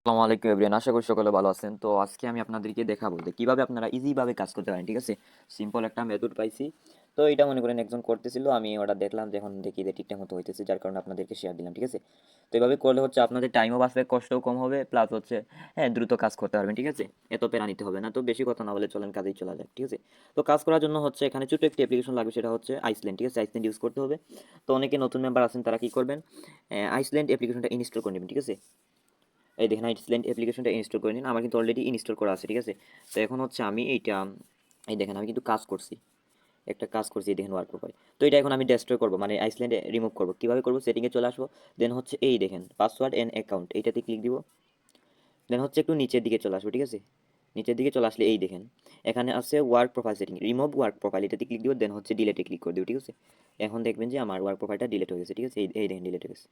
আসসালামু আলাইকুম এভরিওয়ান, আশা করি সকলে ভালো আছেন। তো আজকে আমি আপনাদেরকে দেখাবো যে কিভাবে আপনারা ইজিভাবে কাজ করতে পারেন। ঠিক আছে, সিম্পল একটা মেথড পাইছি। তো এটা মনে করেন একজন করতেছিল, আমি ওটা দেখলাম যে এখন দেখি যে ঠিকঠাক মতো হইতেছে, যার কারণে আপনাদেরকে শেয়ার দিলাম। ঠিক আছে, তো এভাবে করলে হচ্ছে আপনাদের টাইমও বাঁচবে, কষ্টও কম হবে, প্লাস হচ্ছে হ্যাঁ দ্রুত কাজ করতে পারবেন। ঠিক আছে, এত প্যারা নিতে হবে না। তো বেশি কথা না বলে চলেন কাজেই চলা যাক। ঠিক আছে, তো কাজ করার জন্য হচ্ছে এখানে ছোটো একটি অ্যাপ্লিকেশন লাগবে, সেটা হচ্ছে আইসল্যান্ড। ঠিক আছে, আইসল্যান্ড ইউজ করতে হবে। তো অনেকে নতুন মেম্বার আছেন, তারা কি করবেন, আইসল্যান্ড অ্যাপ্লিকেশনটা ইনস্টল করে নেবেন। ঠিক আছে, এই দেখেন আইসল্যান্ড অ্যাপ্লিকেশনটা ইনস্টল করে নিন। আমার কিন্তু অলরেডি ইনস্টল করা আছে। ঠিক আছে, তো এখন হচ্ছে আমি এইটা, এই দেখেন আমি কিন্তু কাজ করছি, একটা কাজ করছি, এই দেখেন ওয়ার্ক প্রোফাইল। তো এটা এখন আমি ডেস্ট্রয় করবো, মানে আইসল্যান্ডে রিমুভ করবো। কীভাবে করবো, সেটিংয়ে চলে আসবো। দেন হচ্ছে এই দেখেন পাসওয়ার্ড অ্যান্ড অ্যাকাউন্ট, এইটাতে ক্লিক দিব। দেন হচ্ছে একটু নিচের দিকে চলে আসবো। ঠিক আছে, নিচের দিকে চলে আসলে এই দেখেন এখানে আছে work profile setting, remove work profile, এটাতে ক্লিক দিব। দেন হচ্ছে ডিলেটে ক্লিক করে দিব। ঠিক আছে, এখন দেখবেন যে আমার ওয়ার্ক প্রোফাইলটা ডিলেট হয়ে গেছে। ঠিক আছে, এই দেখেন ডিলেট হয়ে গেছে।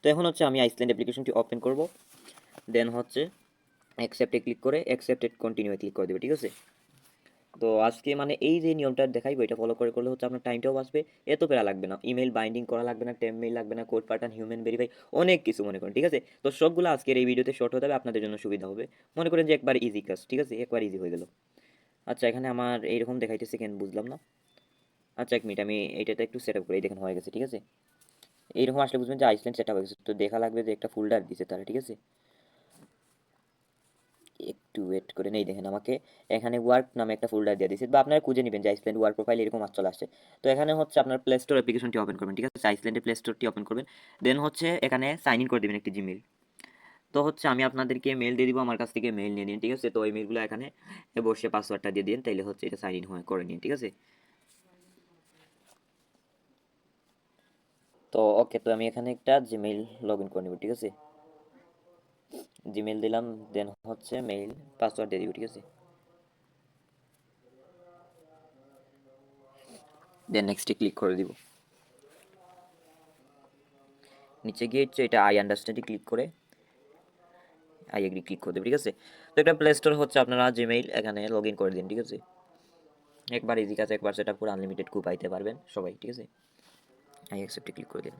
তো এখন হচ্ছে আমি আইসল্যান্ড অ্যাপ্লিকেশনটি ওপেন করব। দেন হচ্ছে অ্যাকসেপ্টে ক্লিক করে অ্যাকসেপ্টেড কন্টিনিউ ক্লিক করে দেবে। ঠিক আছে, তো আজকে মানে এই যে নিয়মটা দেখাইবো, এটা ফলো করে করলে হচ্ছে আপনার টাইমটাও বাঁচবে, এত প্যারা লাগবে না, ইমেল বাইন্ডিং করা লাগবে না, টেম মেইল লাগবে না, কোড পাঠান, হিউম্যান ভেরিফাই, অনেক কিছু মনে করেন। ঠিক আছে, তো সবগুলো আজকের এই ভিডিওতে শর্ট হতে হবে, আপনাদের জন্য সুবিধা হবে। মনে করেন যে একবার ইজি কাজ। ঠিক আছে, একবার ইজি হয়ে গেল। আচ্ছা, এখানে আমার এইরকম দেখাইতেছে কেন বুঝলাম না। আচ্ছা এক মিনিট, আমি এইটাতে একটু সেট আপ করি। এই দেখেন হয়ে গেছে। ঠিক আছে, এইরকম আসলে বুঝবেন যে আইসল্যান্ড সেট আপ হয়ে গেছে। তো দেখা লাগবে যে একটা ফোল্ডার দিছে তারা। ঠিক আছে, একটু ওয়েট করে নেই, দেখেন আমাকে এখানে ওয়ার্ক নামে একটা ফোল্ডার দিয়ে দিয়েছে, বা আপনারা খুঁজে নেবেন যে আইসল্যান্ড ওয়ার্ক প্রোফাইল এরকম চলে আসছে। তো এখানে হচ্ছে আপনার প্লে স্টোর অ্যাপ্লিকেশনটি ওপেন করবেন। ঠিক আছে, আইসল্যান্ডের প্লে স্টোরটি ওপেন করবেন। দেন হচ্ছে এখানে সাইন ইন করে দেবেন একটি জিমেল। তো হচ্ছে আমি আপনাদেরকে মেল দিয়ে দিব, আমার কাছ থেকে মেল নিয়ে নিন। ঠিক আছে, তো এই মেলগুলো এখানে বসে পাসওয়ার্ডটা দিয়ে দিন, তাইলে হচ্ছে এটা সাইন ইন হয়ে করে নিন। ঠিক আছে, তো ওকে, তো আমি এখানে একটা জিমেইল লগ ইন করে নেব। ঠিক আছে, জিমেল দিলাম। দেন হচ্ছে মেইল পাসওয়ার্ড দিয়ে দিব। ঠিক আছে, দেন নেক্সটে ক্লিক করে দিব। নিচে গিয়ে হচ্ছে এটা আই আন্ডারস্ট্যান্ডে ক্লিক করে আই এগ্রি ক্লিক করে দেবে। ঠিক আছে, তো একটা প্লে স্টোর হচ্ছে আপনারা জিমেইল এখানে লগ ইন করে দিন। ঠিক আছে, একবার ইজি কাজ, একবার সেটা পুরো আনলিমিটেড খুব পাইতে পারবেন সবাই। ঠিক আছে, আই অ্যাকসেপ্টে ক্লিক করে দিন।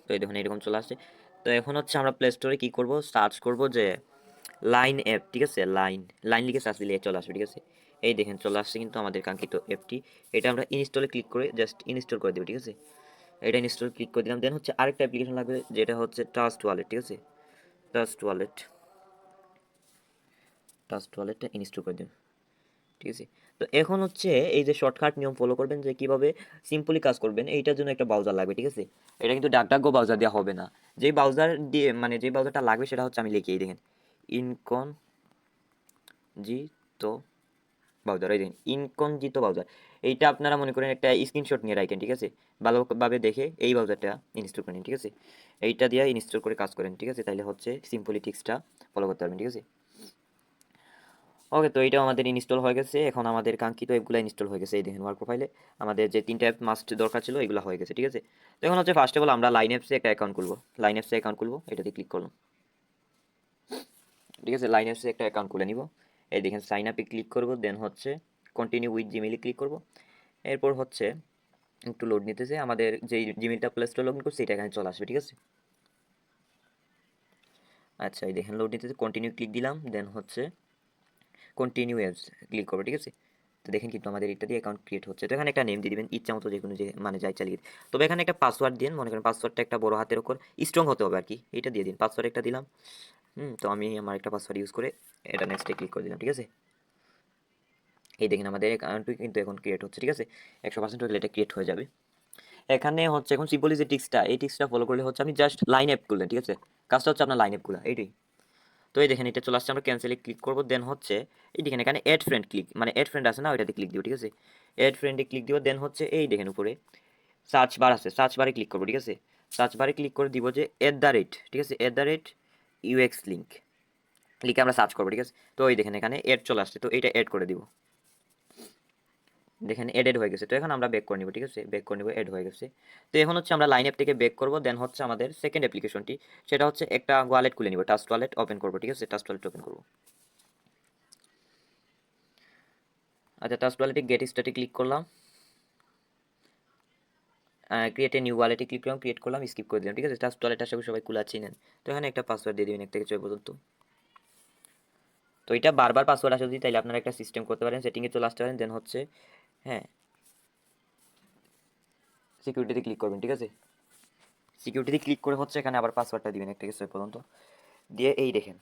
তো এই দেখুন এরকম চলে আসছে। তো এখন হচ্ছে আমরা প্লে স্টোরে কী করবো, সার্চ করবো যে লাইন অ্যাপ। ঠিক আছে, লাইন লাইন লিখে সার্চ দিলে চলে আসবে। ঠিক আছে, এই দেখেন চলে আসছে কিন্তু আমাদের কাঙ্ক্ষিত অ্যাপটি। এটা আমরা ইনস্টলে ক্লিক করে জাস্ট ইনস্টল করে দেবো। ঠিক আছে, এটা ইনস্টল ক্লিক করে দিলাম। দেন হচ্ছে আরেকটা অ্যাপ্লিকেশন লাগবে, যেটা হচ্ছে ট্রাস্ট ওয়ালেট। ঠিক আছে, ট্রাস্ট ওয়ালেট, ট্রাস্ট ওয়ালেটটা ইনস্টল করে দিন। ঠিক আছে, তো এখন হচ্ছে এই যে শর্টকাট নিয়ম ফলো করবেন যে কিভাবে সিম্পলি কাজ করবেন, এইটার জন্য একটা ব্রাউজার লাগবে। ঠিক আছে, এটা কিন্তু ডাকডাকগো ব্রাউজার দেওয়া হবে না। যে ব্রাউজার দিয়ে মানে যে ব্রাউজারটা লাগবে সেটা হচ্ছে আমি লিখি, এই দেখেন ইনকনজিতো ব্রাউজার, এই দেখেন ইনকনজিতো ব্রাউজার। এইটা আপনারা মনে করেন একটা স্ক্রিনশট নিয়ে রাখেন। ঠিক আছে, ভালোভাবে দেখে এই ব্রাউজারটা ইনস্টল করেন। ঠিক আছে, এইটা দিয়ে ইনস্টল করে কাজ করেন। ঠিক আছে, তাইলে হচ্ছে সিম্পলি টিক্সটা ফলো করতে পারবেন। ঠিক আছে, ওকে, তো এইটাও আমাদের ইনস্টল হয়ে গেছে। এখন আমাদের কাঙ্ক্ষিত অ্যাপগুলো ইনস্টল হয়ে গেছে। এই দেখেন ওয়ার্ক প্রোফাইলে আমাদের যে তিনটা অ্যাপ মাস্ট দরকার ছিল এগুলো হয়ে গেছে। ঠিক আছে, তো এখন হচ্ছে ফার্স্ট অফ অল আমরা লাইন অ্যাপসে একটা অ্যাকাউন্ট খুলবো। লাইন অ্যাপসে অ্যাকাউন্ট খুলবো, এটাতে ক্লিক করলাম। ঠিক আছে, লাইন অ্যাপসে একটা অ্যাকাউন্ট খুলে নিব। এই দেখেন সাইন আপে ক্লিক করবো। দেন হচ্ছে কন্টিনিউ উইথ জিমেইলে ক্লিক করবো। এরপর হচ্ছে একটু লোড নিতেছে, আমাদের যেই জিমেইলটা প্লে স্টোরে লগ ইন করছি এটা এখানে চলে আসবে। ঠিক আছে, আচ্ছা এই দেখেন লোড নিতেছে, কন্টিনিউ ক্লিক দিলাম। দেন হচ্ছে কন্টিনিউ অ্যাপস ক্লিক করবো। ঠিক আছে, তো দেখেন কিন্তু আমাদের এটা দিয়ে অ্যাকাউন্ট ক্রিয়েট হচ্ছে। তো এখানে একটা নেম দিয়ে দিবেন ইচ্ছা মতো, যে কোনো যে মানে যাই চালিয়ে দিন। তবে এখানে একটা পাসওয়ার্ড দিন, মনে করেন পাসওয়ার্ডটা একটা বড় হাতের ওপর স্ট্রং হতে হবে আর কি, এটা দিয়ে দিন। পাসওয়ার্ড একটা দিলাম। তো আমি আমার একটা পাসওয়ার্ড ইউজ করে এটা নেক্সটে ক্লিক করে দিলাম। ঠিক আছে, এই দেখেন আমাদের অ্যাকাউন্টটি কিন্তু এখন ক্রিয়েট হচ্ছে। ঠিক আছে, 100% হলে এটা ক্রিয়েট হয়ে যাবে। এখানে হচ্ছে এখন সিম্পলি যে টিক্সটা, এই টিক্সটা ফলো করলে হচ্ছে আমি জাস্ট লাইন অ্যাপ করলেন। ঠিক আছে, কাজটা হচ্ছে আপনার লাইন অ্যাপগুলো এইটাই। তো এই দেখেন এটা চলে আসছে, আমরা ক্যান্সেলে ক্লিক করবো। দেন হচ্ছে এই দেখেন এখানে অ্যাড ফ্রেন্ড ক্লিক, মানে অ্যাড ফ্রেন্ড আছে না, ওইটাতে ক্লিক দিব। ঠিক আছে, অ্যাড ফ্রেন্ডে ক্লিক দিব। দেন হচ্ছে এই দেখেন উপরে সার্চ বার আছে, সার্চ বারে ক্লিক করবো। ঠিক আছে, সার্চ বারে ক্লিক করে দিব যে এট দ্য রেট। ঠিক আছে, at the rate UX link লিখে আমরা সার্চ করবো। ঠিক আছে, তো ওই দেখেন এখানে অ্যাড চলে আসছে, তো এইটা অ্যাড করে দিব। দেখেন এডেড হয়ে গেছে। তো এখন আমরা ব্যাক করে নিব। ঠিক আছে, ব্যাক করে নিব, এড হয়ে গেছে। তো এখন হচ্ছে আমরা লাইন অ্যাপ থেকে ব্যাক করব। দেন হচ্ছে আমাদের সেকেন্ড অ্যাপ্লিকেশনটি, সেটা হচ্ছে একটা ওয়ালেট খুলে নিব, ট্রাস্ট ওয়ালেট ওপেন করব। ঠিক আছে, ট্রাস্ট ওয়ালেট ওপেন করব। আচ্ছা, ট্রাস্ট ওয়ালেটে গেট স্টার্টে ক্লিক করলাম। ক্রিয়েট এ নিউ ওয়ালেটে ক্লিক করলাম, ক্রিয়েট করলাম, স্কিপ করে দিলাম, ঠিক আছে। ট্রাস্ট ওয়ালেট আশা করি সবাই খোলা চিনেন। তো এখানে একটা পাসওয়ার্ড দিয়ে দিবেন 1 থেকে 6 পর্যন্ত। তো এটা বারবার পাসওয়ার্ড আসে যদি, তাইলে আপনারা একটা সিস্টেম করতে পারেন, সেটিংয়ে চলে আসতে পারেন, দেন হচ্ছে হ্যাঁ সিকিউরিটিতে ক্লিক করবেন, ঠিক আছে। সিকিউরিটিতে ক্লিক করে হচ্ছে এখানে আবার পাসওয়ার্ডটা দিবেন 1 থেকে 6 পর্যন্ত, দিয়ে এই দেখেন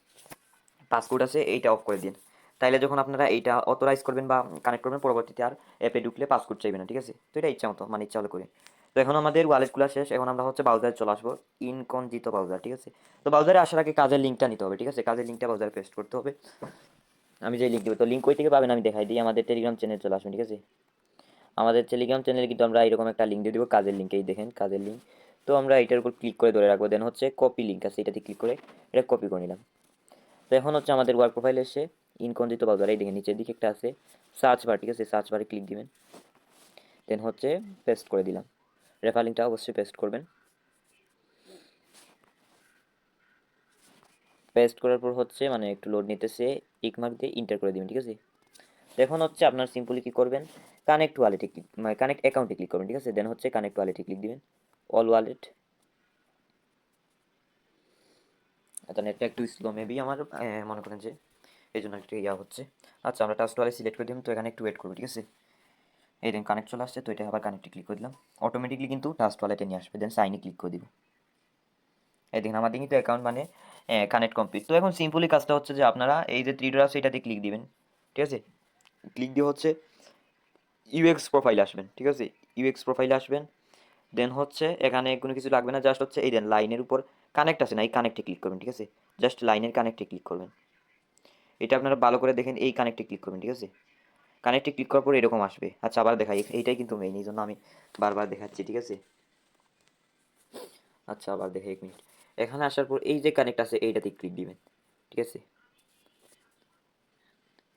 পাসওয়ার্ড আছে, এইটা অফ করে দিন। তাইলে যখন আপনারা এইটা অথরাইজ করবেন বা কানেক্ট করবেন, পরবর্তীতে আর অ্যাপে ঢুকলে পাসওয়ার্ড চাইবে না, ঠিক আছে। তো এটা ইচ্ছা মতো, মানে ইচ্ছা হলো করে। তো এখন আমাদের ওয়ালেট খোলা শেষ, এখন আমরা হচ্ছে ব্রাউজারে চলে আসবো, ইনকনজিতো ব্রাউজার, ঠিক আছে। তো ব্রাউজারে আসার আগে কাজের লিঙ্কটা নিতে হবে, ঠিক আছে। কাজের লিঙ্কটা ব্রাউজারে পেস্ট করতে হবে। আমি যে লিঙ্ক দেবো, তো লিঙ্ক কই থেকে পাবেন আমি দেখাই দিই। আমাদের টেলিগ্রাম চ্যানেল চলে আসবেন, ঠিক আছে। আমাদের টেলিগ্রাম চ্যানেলে কিন্তু আমরা এরকম একটা লিঙ্ক দিয়ে দেবো, কাজের লিঙ্ক, এই দেখেন কাজের লিঙ্ক। তো আমরা এটার উপর ক্লিক করে ধরে রাখবো, দেন হচ্ছে কপি লিঙ্ক আছে, এটাতে ক্লিক করে এটা কপি করে নিলাম। তো এখন হচ্ছে আমাদের ওয়ার্ক প্রোফাইলে এসে ইনকনজিতো ব্রাউজার, এই দেখেন নিচের দিকে একটা আছে সার্চ বার, ঠিক আছে। সার্চ বারে ক্লিক দিবেন, দেন হচ্ছে পেস্ট করে দিলাম। রেফার লিঙ্কটা অবশ্যই পেস্ট করবেন। পেস্ট করার পর হচ্ছে মানে একটু লোড নিতেছে, টিক মার্ক দিয়ে ইন্টার করে দিবেন, ঠিক আছে। এখন হচ্ছে আপনার সিম্পলি কি করবেন, কানেক্ট ওয়ালেটে ক্লিক, মানে কানেক্ট অ্যাকাউন্টে ক্লিক করবেন, ঠিক আছে। দেন হচ্ছে কানেক্ট ওয়ালেটে ক্লিক দিবেন, অল ওয়ালেট। এটা নেটটা একটু স্লো মেবি আমার, মনে করেন যে এই জন্য একটু ইয়া হচ্ছে। আচ্ছা আমরা টাস্ক ওয়ালে সিলেক্ট করে দিলাম, তো এখানে একটু ওয়েট করবো, ঠিক আছে। এই দেন কানেক্ট চলে আসছে, তো এটা আবার কানেক্টে ক্লিক করে দিলাম, অটোমেটিকলি কিন্তু টাস্ক ওয়ালেটে নিয়ে আসবে, দেন সাইনে ক্লিক করে দিব। এই দেখুন আমাদের কিন্তু অ্যাকাউন্ট মানে কানেক্ট কমপ্লিট। তো এখন সিম্পলি কাজটা হচ্ছে যে আপনারা এই যে থ্রি ডট আছে এটাতে ক্লিক দিবেন, ঠিক আছে। ক্লিক দিয়ে হচ্ছে ইউএক্স প্রোফাইলে আসবেন, ঠিক আছে। ইউএক্স প্রোফাইলে আসবেন, দেন হচ্ছে এখানে কোনো কিছু লাগবে না, জাস্ট হচ্ছে এই দেন লাইনের উপর কানেক্ট আছে না, এই কানেক্টে ক্লিক করবেন, ঠিক আছে। জাস্ট লাইনের কানেক্টে ক্লিক করবেন, এটা আপনারা ভালো করে দেখেন, এই কানেক্টে ক্লিক করবেন, ঠিক আছে। কানেক্টে ক্লিক করার পর এরকম আসবে। আচ্ছা আবার দেখাই, এইটাই কিন্তু মেইন, এই জন্য আমি বারবার দেখাচ্ছি, ঠিক আছে। আচ্ছা আবার দেখে 1 মিনিট। এখানে আসার পর এই যে কানেক্ট আছে এইটাতে ক্লিক দিবেন, ঠিক আছে।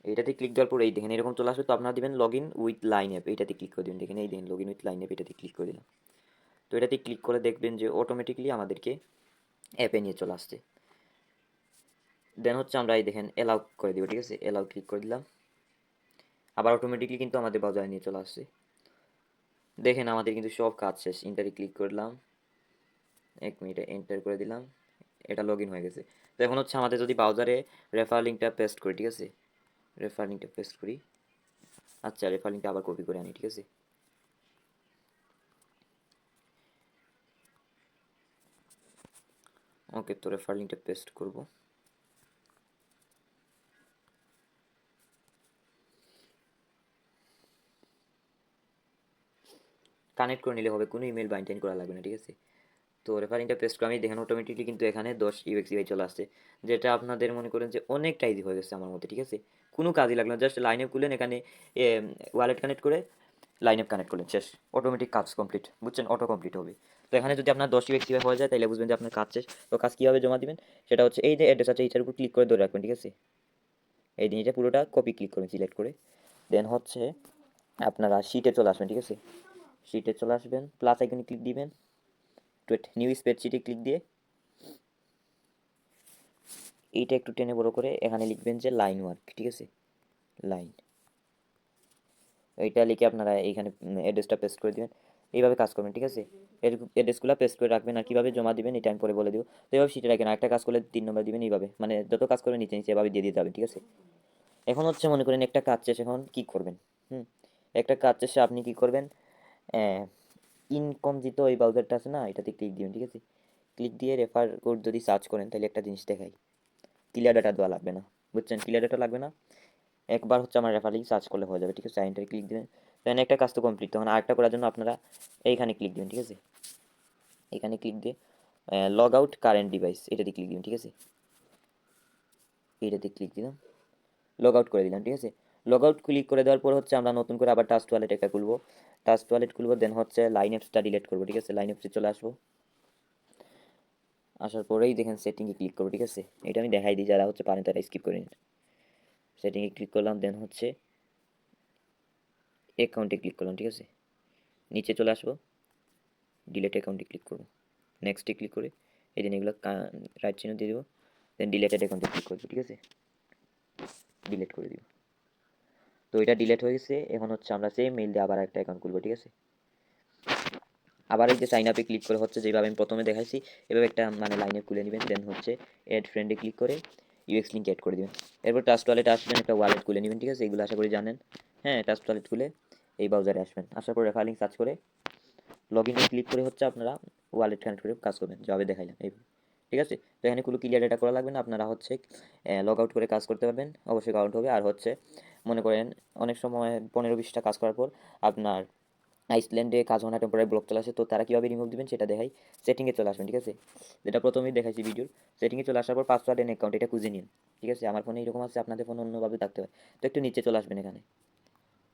এইটাতে ক্লিক দেওয়ার পর এই দেখেন এরকম চলে আসবে, তো আপনারা দিবেন log in with line app, এইটাতে ক্লিক করে দিবেন, দেখেন এই দেখেন log in with line app, এটাতে ক্লিক করে দিলাম। তো এটাতে ক্লিক করে দেখবেন যে অটোমেটিকলি আমাদেরকে অ্যাপে নিয়ে চলে আসছে। দেন হচ্ছে আমরা এই দেখেন অ্যালাউ করে দিব, ঠিক আছে। অ্যালাউ ক্লিক করে দিলাম, আবার অটোমেটিকলি কিন্তু আমাদের বাজারে নিয়ে চলে আসছে। দেখেন আমাদের কিন্তু সব কাজ শেষ। ইন্টারে ক্লিক করলাম, 1 মিনিটে এন্টার করে দিলাম, এটা লগ ইন হয়ে গেছে। তো এখন হচ্ছে আমাদের যদি ব্রাউজারে রেফার লিঙ্কটা পেস্ট করি, ঠিক আছে। রেফার লিঙ্কটা পেস্ট করি, আচ্ছা রেফার লিঙ্কটা আবার কপি করে আনি, ঠিক আছে। ওকে, তো রেফার লিঙ্কটা পেস্ট করব। কানেক্ট করে নিলে হবে, কোনো ইমেল বাইন্ড করা লাগবে না, ঠিক আছে। তো রেফারিংটা পেস্ট করে আমি দেখেন অটোমেটিকলি কিন্তু এখানে 10 ইউএক্সিআই চলে আসছে, যেটা আপনাদের মনে করেন যে অনেকটা ইজি হয়ে গেছে আমার মতে, ঠিক আছে। কোনো কাজই লাগলো না, জাস্ট লাইন আপ খুললেন, এখানে ওয়ালেট কানেক্ট করে লাইন আপ কানেক্ট করলেন, শেষ। অটোমেটিক কাজ কমপ্লিট, বুঝছেন, অটো কমপ্লিট হবে। তো এখানে যদি আপনার 10 ইউএক্সিআই হয়ে যায় তাহলে বুঝবেন যে আপনার কাজ শেষ। তো কাজ কীভাবে জমা দিবেন সেটা হচ্ছে এই যে অ্যাড্রেস আছে এইটার উপর ক্লিক করে ধরে রাখবেন, ঠিক আছে। এই দিন এটা পুরোটা কপি ক্লিক করবেন সিলেক্ট করে, দেন হচ্ছে আপনারা শিটে চলে আসবেন, ঠিক আছে। শিটে চলে আসবেন, প্লাস আইকনে ক্লিক দিবেন, নিউ স্প্রেডশিটে ক্লিক দিয়ে এইটা একটু টেনে বড় করে এখানে লিখবেন যে লাইন ওয়ার্ক, ঠিক আছে। লাইন, এইটা লিখে আপনারা এইখানে অ্যাড্রেসটা পেস্ট করে দিবেন, এইভাবে কাজ করবেন, ঠিক আছে। অ্যাড্রেসগুলো পেস্ট করে রাখবেন, আর কীভাবে জমা দিবেন এটা আমি পরে বলে দেবো। তো এইভাবে শিটে রাখেন, একটা কাজ করলে 3 নম্বর দিবেন, এইভাবে মানে যত কাজ করবেন নিচে নিচে এভাবে দিয়ে দিতে হবে, ঠিক আছে। এখন হচ্ছে মনে করেন একটা কাজ শেষ, এখন কী করবেন, একটা কাজ শেষে আপনি কী করবেন, ইনকনজিতো এই ব্রাউজারটা আছে না, এটাতে ক্লিক দিবেন, ঠিক আছে। ক্লিক দিয়ে রেফার কোড যদি সার্চ করেন তাহলে একটা জিনিস দেখাই, ক্লিয়ার ডাটা দেওয়া লাগবে না, বুঝছেন, ক্লিয়ার ডাটা লাগবে না। একবার হচ্ছে আমার রেফার লিঙ্ক সার্চ করলে হয়ে যাবে, ঠিক আছে। এন্টারে ক্লিক দিবেন, দেন একটা কাজ তো কমপ্লিট, তখন আরেকটা করার জন্য আপনারা এইখানে ক্লিক দিবেন, ঠিক আছে। এখানে ক্লিক দিয়ে লগ আউট কারেন্ট ডিভাইস, এটাতে ক্লিক দিবেন, ঠিক আছে। এটাতে ক্লিক দিলাম, লগ আউট করে দিলাম, ঠিক আছে। লগ আউট ক্লিক করে দেওয়ার পর হচ্ছে আমরা নতুন করে আবার টাস্ক ওয়ালেট একটা খুলবো, টাস্ক ওয়ালেট খুলবো, দেন হচ্ছে লাইন অ্যাপসটা ডিলিট করবো, ঠিক আছে। লাইন অ্যাপসে চলে আসবো, আসার পরেই দেখেন সেটিংয়ে ক্লিক করবো, ঠিক আছে। এটা আমি দেখাই দিই, যারা হচ্ছে পারেন তারা স্কিপ করে নিন। সেটিংয়ে ক্লিক করলাম, দেন হচ্ছে অ্যাকাউন্টে ক্লিক করলাম, ঠিক আছে। নিচে চলে আসবো, ডিলেট অ্যাকাউন্টে ক্লিক করবো, নেক্সটে ক্লিক করে এই দিন এগুলো রাইট চিহ্ন দিয়ে দেবো, দেন ডিলেটেড অ্যাকাউন্টে ক্লিক করবো, ঠিক আছে। ডিলেট করে দিব, তো এটা ডিলেট হয়ে গেছে। এখন হচ্ছে আমরা সেম মেইল দিয়ে আবার একটা অ্যাকাউন্ট খুলবো, ঠিক আছে। আবার এই যে সাইন আপে ক্লিক করে হচ্ছে যেভাবে আমি প্রথমে দেখাইছি এভাবে একটা মানে লাইনে খুলে নেবেন, দেন হচ্ছে অ্যাড ফ্রেন্ডে ক্লিক করে ইউএক্স লিঙ্ক অ্যাড করে দেবেন। এরপর ট্রাস্ট ওয়ালেটে আসবেন, একটা ওয়ালেট খুলে নেবেন, ঠিক আছে, এগুলো আশা করি জানেন। হ্যাঁ, ট্রাস্ট ওয়ালেট খুলে এই ব্রাউজারে আসবেন, আসার পর রেফার লিঙ্ক সার্চ করে লগ ইনে ক্লিক করে হচ্ছে আপনারা ওয়ালেট কানেক্ট করে কাজ করবেন, যেভাবে দেখাইলাম এইভাবে, ঠিক আছে। তো এখানে কোনো ক্লিয়ার ডেটা করা লাগবে না, আপনারা হচ্ছে লগ আউট করে কাজ করতে পারবেন, অবশ্যই কাউন্ট হবে। আর হচ্ছে মনে করেন অনেক সময় 15-20টা কাজ করার পর আপনার আইসল্যান্ডে কাজ হয় না, টেম্পোরারি ব্লক চলে আসে, তো তারা কীভাবে রিমুভ দিবেন সেটা দেখাই। সেটিংয়ে চলে আসবেন, ঠিক আছে, যেটা প্রথমেই দেখাইছি ভিডিওর। সেটিংয়ে চলে আসার পর পাসওয়ার্ড এন্ড অ্যাকাউন্ট এটা খুঁজে নিন, ঠিক আছে। আমার ফোনে এরকম আছে, আপনাদের ফোনে অন্যভাবে থাকতে হয়। তো একটু নিচে চলে আসবেন এখানে,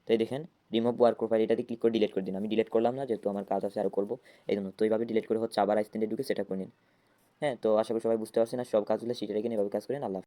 তো এই দেখেন রিমুভ ওয়ার্ক প্রোফাইল, এটাতে ক্লিক করে ডিলিট করে দিন। আমি ডিলিট করলাম না, যেহেতু আমার কাজ আছে আরও করবো এই জন্য। তো এইভাবে ডিলিট করে হচ্ছে আবার আইসল্যান্ডে ঢুকে সেটা করে নিন। হ্যাঁ, তো আশা করি সবাই বুঝতে পারছেন, আর সব কাজগুলো শিখে রেখে এভাবে কাজ করেন। আল্লাহ হাফেজ।